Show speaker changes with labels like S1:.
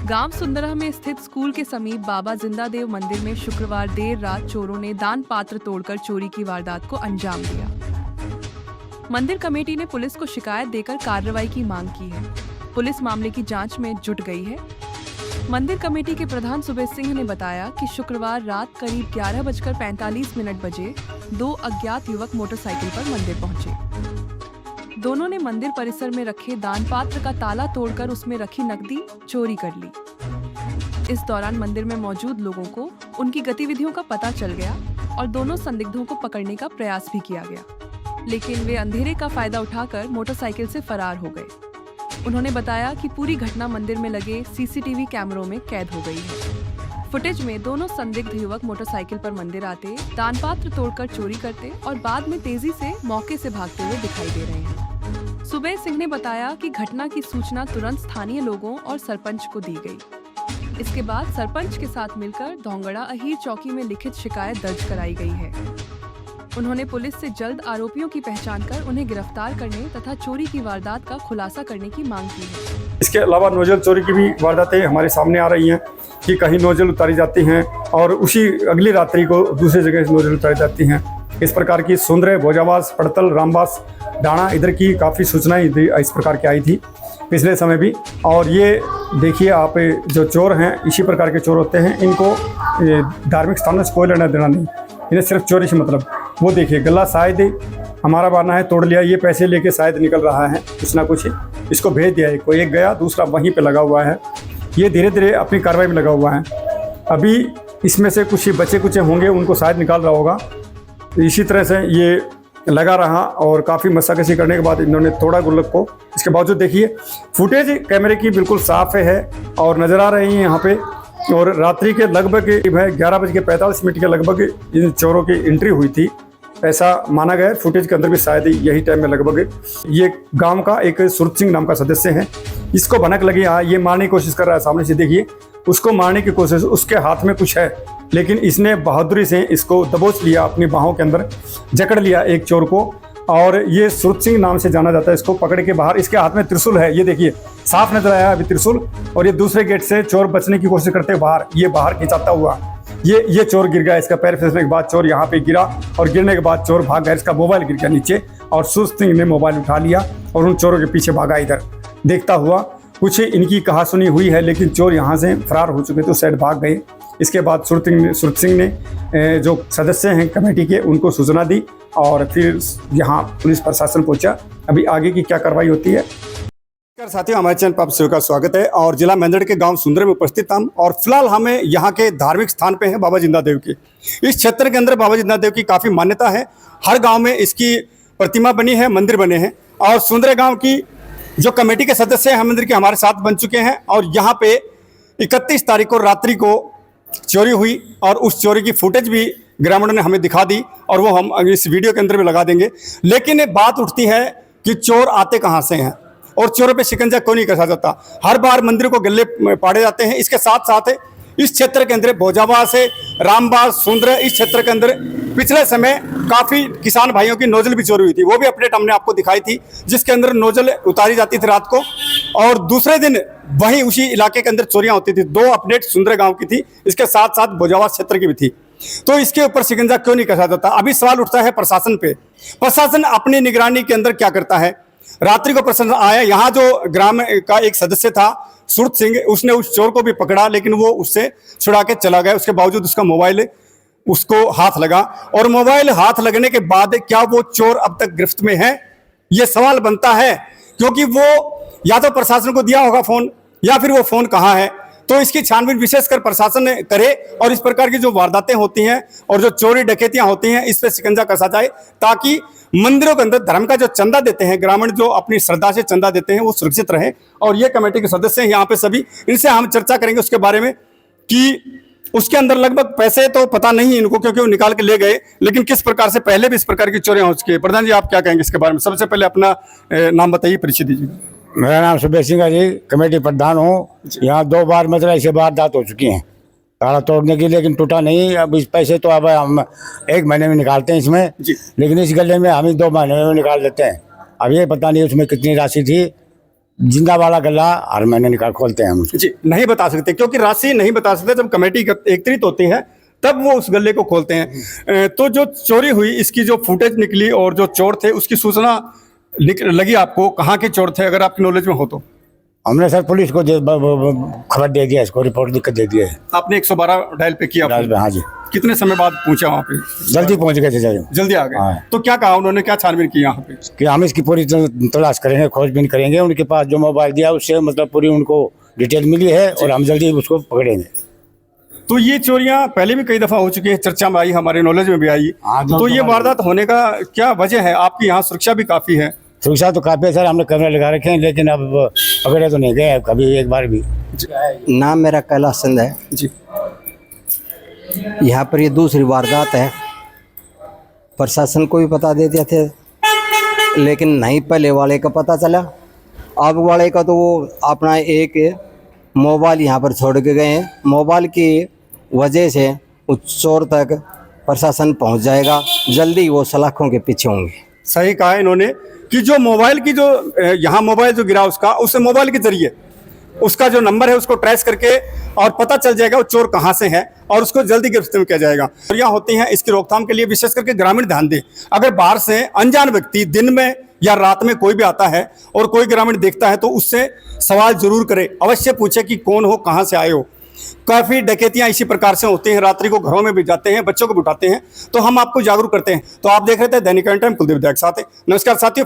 S1: गांव सुंदरा में स्थित स्कूल के समीप बाबा जिंदादेव मंदिर में शुक्रवार देर रात चोरों ने दान पात्र तोड़कर चोरी की वारदात को अंजाम दिया। मंदिर कमेटी ने पुलिस को शिकायत देकर कार्रवाई की मांग की है। पुलिस मामले की जांच में जुट गई है। मंदिर कमेटी के प्रधान सुबेश सिंह ने बताया कि शुक्रवार रात करीब 11:45 बजे 2 अज्ञात युवक मोटरसाइकिल पर मंदिर पहुंचे। दोनों ने मंदिर परिसर में रखे दान पात्र का ताला तोड़कर उसमें रखी नकदी चोरी कर ली। इस दौरान मंदिर में मौजूद लोगों को उनकी गतिविधियों का पता चल गया और दोनों संदिग्धों को पकड़ने का प्रयास भी किया गया, लेकिन वे अंधेरे का फायदा उठाकर मोटरसाइकिल से फरार हो गए। उन्होंने बताया कि पूरी घटना मंदिर में लगे सीसीटीवी कैमरों में कैद हो गई है। फुटेज में दोनों संदिग्ध युवक मोटरसाइकिल पर मंदिर आते, दान पात्र तोड़कर चोरी करते और बाद में तेजी से मौके से भागते हुए दिखाई दे रहे हैं। सुबेश सिंह ने बताया कि घटना की सूचना तुरंत स्थानीय लोगों और सरपंच को दी गई। इसके बाद सरपंच के साथ मिलकर धोंगड़ा अहीर चौकी में लिखित शिकायत दर्ज कराई गई है। उन्होंने पुलिस से जल्द आरोपियों की पहचान कर उन्हें गिरफ्तार करने तथा चोरी की वारदात का खुलासा करने की मांग की है।
S2: इसके अलावा नोजल चोरी की भी वारदातें हमारे सामने आ रही हैं कि कहीं नोजल उतारी जाती हैं और उसी अगली रात्रि को दूसरी जगह से नोजल उतारी जाती हैं। इस प्रकार की सुंदर भोजावास, पड़तल, रामबास, डाणा इधर की काफ़ी सूचनाएं इस प्रकार की आई थी पिछले समय भी। और ये देखिए आप, जो चोर हैं इसी प्रकार के चोर होते हैं। इनको धार्मिक स्थानों से कोई लेना देना नहीं, इन्हें सिर्फ चोरी से मतलब। वो देखिए गला शायद हमारा मानना है तोड़ लिया, ये पैसे लेके शायद निकल रहा है कुछ ना कुछ, इसको भेज दिया है। कोई एक गया, दूसरा वहीं पे लगा हुआ है। ये धीरे धीरे अपनी कार्रवाई में लगा हुआ है। अभी इसमें से कुछ बचे कुछ होंगे, उनको शायद निकाल रहा होगा। इसी तरह से ये लगा रहा और काफ़ी मशक्कत करने के बाद इन्होंने तोड़ा गुल्लक को। इसके बावजूद देखिए फुटेज कैमरे की बिल्कुल साफ है और नज़र आ रही है यहाँ पे। और रात्रि के लगभग 11:45 के लगभग इन चोरों की एंट्री हुई थी, ऐसा माना गया है। फुटेज के अंदर भी शायद यही टाइम में लगभग ये गांव का एक सुरत सिंह नाम का सदस्य है, इसको भनक लगी। ये मारने की कोशिश कर रहा है सामने से, देखिए उसको मारने की कोशिश, उसके हाथ में कुछ है, लेकिन इसने बहादुरी से इसको दबोच लिया, अपनी बाहों के अंदर जकड़ लिया एक चोर को। और ये सुरत सिंह नाम से जाना जाता है। इसको पकड़ के बाहर, इसके हाथ में त्रिशूल है, ये देखिए साफ नजर आया अभी त्रिशूल। और ये दूसरे गेट से चोर बचने की कोशिश करते बाहर, ये बाहर खिंचाता हुआ ये चोर गिर गया। इसका पैर फिसलने के बाद चोर यहाँ पे गिरा और गिरने के बाद चोर भाग गया। इसका मोबाइल गिर गया नीचे और सुरत सिंह ने मोबाइल उठा लिया और उन चोरों के पीछे भागा इधर देखता हुआ। कुछ इनकी कहासुनी हुई है, लेकिन चोर यहाँ से फरार हो चुके थे, उस साइड भाग गए। इसके बाद सुरत सिंह ने जो सदस्य हैं कमेटी के, उनको सूचना दी और फिर यहाँ पुलिस प्रशासन पहुंचा। अभी आगे की क्या कार्रवाई होती है। साथियों, हमारे चैनल पर आप सभी का स्वागत है और जिला मेंदड़ के गांव सुंदर में उपस्थित हम, और फिलहाल हमें यहाँ के धार्मिक स्थान पे हैं बाबा जिंदादेव की। इस क्षेत्र के अंदर बाबा जिंदादेव की काफ़ी मान्यता है। हर गांव में इसकी प्रतिमा बनी है, मंदिर बने हैं। और सुंदर गांव की जो कमेटी के सदस्य हैं मंदिर के, हमारे साथ बन चुके हैं। और यहाँ पे 31 तारीख को रात्रि को चोरी हुई और उस चोरी की फुटेज भी ग्रामीणों ने हमें दिखा दी और वो हम इस वीडियो के अंदर भी लगा देंगे। लेकिन बात उठती है कि चोर आते कहाँ से हैं और चोरों पे शिकंजा क्यों नहीं कसा जाता। हर बार मंदिर को गले पाड़े जाते हैं। इसके साथ साथ इस क्षेत्र के अंदर भोजावास है, रामबास, सुंदर, इस क्षेत्र के अंदर पिछले समय काफ़ी किसान भाइयों की नोजल भी चोरी हुई थी। वो भी अपडेट हमने आपको दिखाई थी, जिसके अंदर नोजल उतारी जाती थी रात को और दूसरे दिन वहीं उसी इलाके के अंदर चोरियां होती थी। 2 अपडेट सुंदर गांव की थी, इसके साथ साथ भोजावास क्षेत्र की भी थी। तो इसके ऊपर शिकंजा क्यों नहीं कसा जाता। अभी सवाल उठता है प्रशासन पे। प्रशासन अपनी निगरानी के अंदर क्या करता है। रात्रि को प्रशासन आया, यहाँ जो ग्राम का एक सदस्य था सुरत सिंह, उसने उस चोर को भी पकड़ा, लेकिन वो उससे छुड़ा के चला गया। उसके बावजूद उसका मोबाइल उसको हाथ लगा और मोबाइल हाथ लगने के बाद क्या वो चोर अब तक गिरफ्त में है, ये सवाल बनता है। क्योंकि वो या तो प्रशासन को दिया होगा फोन, या फिर वो फोन कहाँ है। तो इसकी छानबीन विशेषकर प्रशासन करे और इस प्रकार की जो वारदातें होती हैं और जो चोरी डकैतियां होती हैं, इस पर शिकंजा कसा जाए, ताकि मंदिरों के अंदर धर्म का जो चंदा देते हैं ग्रामीण, जो अपनी श्रद्धा से चंदा देते हैं, वो सुरक्षित रहे। और ये कमेटी के सदस्य हैं यहाँ पे सभी, इनसे हम चर्चा करेंगे उसके बारे में कि उसके अंदर लगभग पैसे तो पता नहीं इनको, क्योंकि वो निकाल के ले गए, लेकिन किस प्रकार से पहले भी इस प्रकार की चोरियां हो चुकी है। प्रधान जी, आप क्या कहेंगे इसके बारे में। सबसे पहले अपना नाम बताइए, परिचय दीजिए।
S3: मेरा नाम सुबेश सिंह है जी, कमेटी प्रधान हूँ। यहाँ 2 बार मतलब ऐसे वारदात हो चुकी हैं ताला तोड़ने की, लेकिन टूटा नहीं। अब इस पैसे तो अब हम 1 महीने में निकालते हैं इसमें, लेकिन इस गले में हम 2 महीने में निकाल लेते हैं। अब ये पता नहीं उसमें कितनी राशि थी, जिंदा वाला गला हर महीने निकाल खोलते हैं हम उसको।
S2: जी, नहीं बता सकते क्योंकि राशि नहीं बता सकते। जब कमेटी एकत्रित होती है तब वो उस गले को खोलते हैं। तो जो चोरी हुई, इसकी जो फुटेज निकली और जो चोर थे उसकी सूचना लगी आपको, कहाँ के चोर थे, अगर आपकी नॉलेज में हो तो?
S3: हमने सर पुलिस को खबर दे दिया, इसको रिपोर्ट लिख कर दे दिया है।
S2: आपने 112 डायल पे किया?
S3: हाँ जी।
S2: कितने समय बाद पहुंचा वहाँ पे?
S3: जल्दी पहुंच गए थे सर,
S2: जल्दी आ गए।
S3: हाँ।
S2: तो क्या कहा उन्होंने, क्या छानबीन की यहाँ पे?
S3: कि हम इसकी पूरी तलाश करेंगे, खोजबीन करेंगे। उनके पास जो मोबाइल दिया उससे मतलब पूरी उनको डिटेल मिली है और हम जल्दी उसको पकड़ेंगे।
S2: तो ये चोरियां पहले भी कई दफा हो चुकी है, चर्चा में आई, हमारे नॉलेज में भी आई।
S3: हाँ,
S2: तो ये वारदात होने का क्या वजह है? आपकी यहाँ सुरक्षा भी काफी है।
S3: सुरक्षा तो काफी है सर, हमने कैमरे लगा रखे हैं, लेकिन अब पकड़े तो नहीं गए कभी एक बार भी।
S4: नाम मेरा कैलाश चंद है
S2: जी।
S4: यहाँ पर ये दूसरी वारदात है। प्रशासन को भी पता दे दिए थे, लेकिन नहीं पहले वाले का पता चला। अब वाले का तो वो अपना एक मोबाइल यहाँ पर छोड़ के गए हैं। मोबाइल की वजह से उस चोर तक प्रशासन पहुँच जाएगा, जल्दी वो सलाखों के पीछे होंगे।
S2: सही कहा इन्होंने कि जो मोबाइल की, जो यहाँ मोबाइल जो गिरा उसका, उससे मोबाइल के जरिए उसका जो नंबर है उसको ट्रेस करके और पता चल जाएगा वो चोर कहाँ से है और उसको जल्दी गिरफ्तार किया जाएगा। चोरियां होती हैं, इसकी रोकथाम के लिए विशेष करके ग्रामीण ध्यान दें। अगर बाहर से अनजान व्यक्ति दिन में या रात में कोई भी आता है और कोई ग्रामीण देखता है तो उससे सवाल जरूर करे, अवश्य पूछे कि कौन हो, कहाँ से आए हो। काफी डकैतियां इसी प्रकार से होती हैं, रात्रि को घरों में भी जाते हैं, बच्चों को भी उठाते हैं। तो हम आपको जागरूक करते हैं। तो आप देख रहे थे दैनिक टाइम, कुलदीप के साथ। नमस्कार साथियों।